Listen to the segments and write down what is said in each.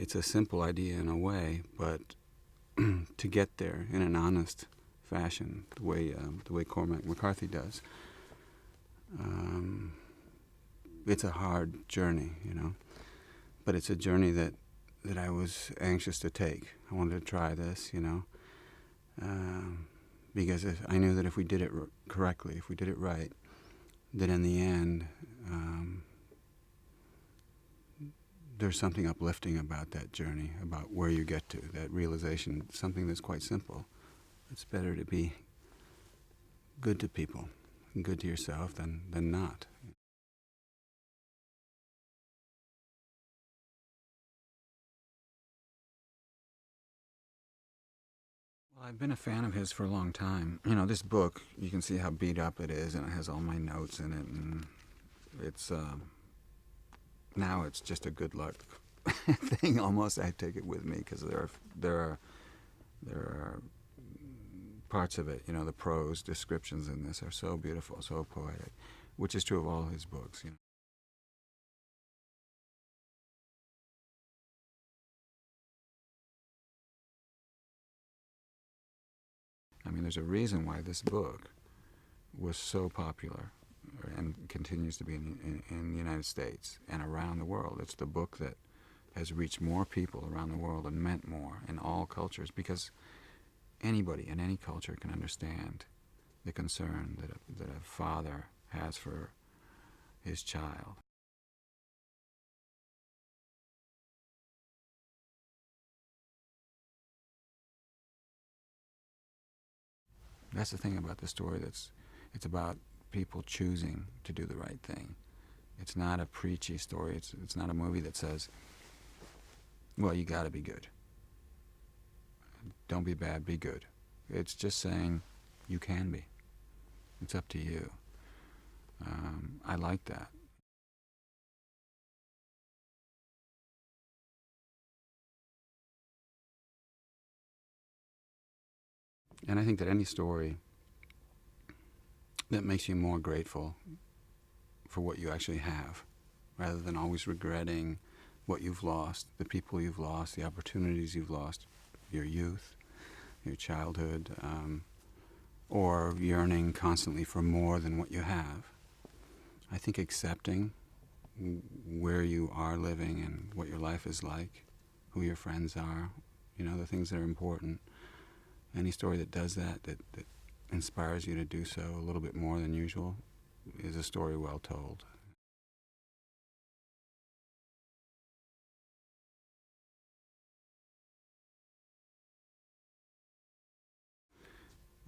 It's a simple idea in a way, but to get there in an honest fashion, the way Cormac McCarthy does, it's a hard journey, but it's a journey that I was anxious to take. I wanted to try this, because I knew that if we did it correctly, if we did it right, that in the end, there's something uplifting about that journey, about where you get to, that realization, something that's quite simple. It's better to be good to people and good to yourself than not. Well, I've been a fan of his for a long time. This book, you can see how beat up it is, and it has all my notes in it, and it's now it's just a good luck thing almost. I take it with me because there are parts of it, the prose descriptions in this are so beautiful, so poetic, which is true of all his books. I mean, there's a reason why this book was so popular and continues to be in the United States and around the world. It's the book that has reached more people around the world and meant more in all cultures, because anybody in any culture can understand the concern that a father has for his child. That's the thing about the story. It's about people choosing to do the right thing. It's not a preachy story. It's not a movie that says, well, you got to be good. Don't be bad, be good. It's just saying you can be. It's up to you. I like that. And I think that any story that makes you more grateful for what you actually have, rather than always regretting what you've lost, the people you've lost, the opportunities you've lost, your youth, your childhood, or yearning constantly for more than what you have. I think accepting where you are living and what your life is like, who your friends are, the things that are important. Any story that does that inspires you to do so a little bit more than usual, is a story well told.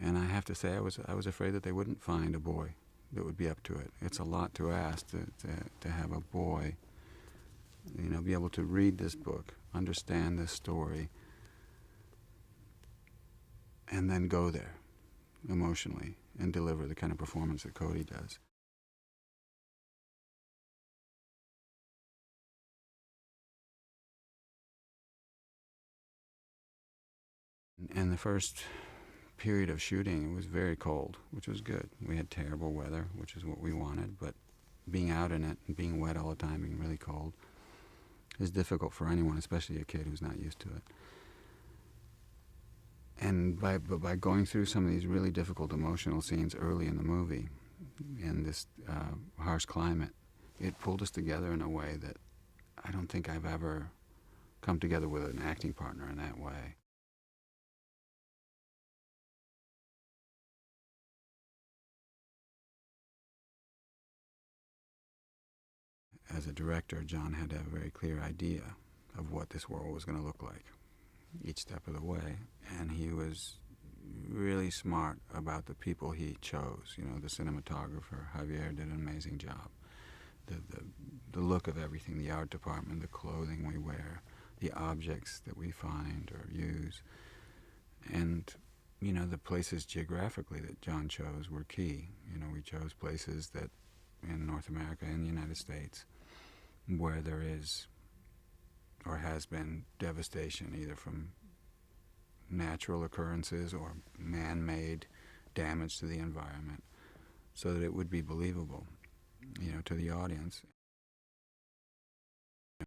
And I have to say, I was afraid that they wouldn't find a boy that would be up to it. It's a lot to ask to have a boy, be able to read this book, understand this story, and then go there emotionally and deliver the kind of performance that Cody does. And the first period of shooting, it was very cold, which was good. We had terrible weather, which is what we wanted, but being out in it and being wet all the time, being really cold, is difficult for anyone, especially a kid who's not used to it. And by going through some of these really difficult emotional scenes early in the movie, in this harsh climate, it pulled us together in a way that I don't think I've ever come together with an acting partner in that way. As a director, John had to have a very clear idea of what this world was going to look like each step of the way, and he was really smart about the people he chose. The cinematographer, Javier, did an amazing job. The look of everything, the art department, the clothing we wear, the objects that we find or use, and the places geographically that John chose were key. We chose places that in North America and the United States where there is or has been devastation, either from natural occurrences or man-made damage to the environment, so that it would be believable, to the audience.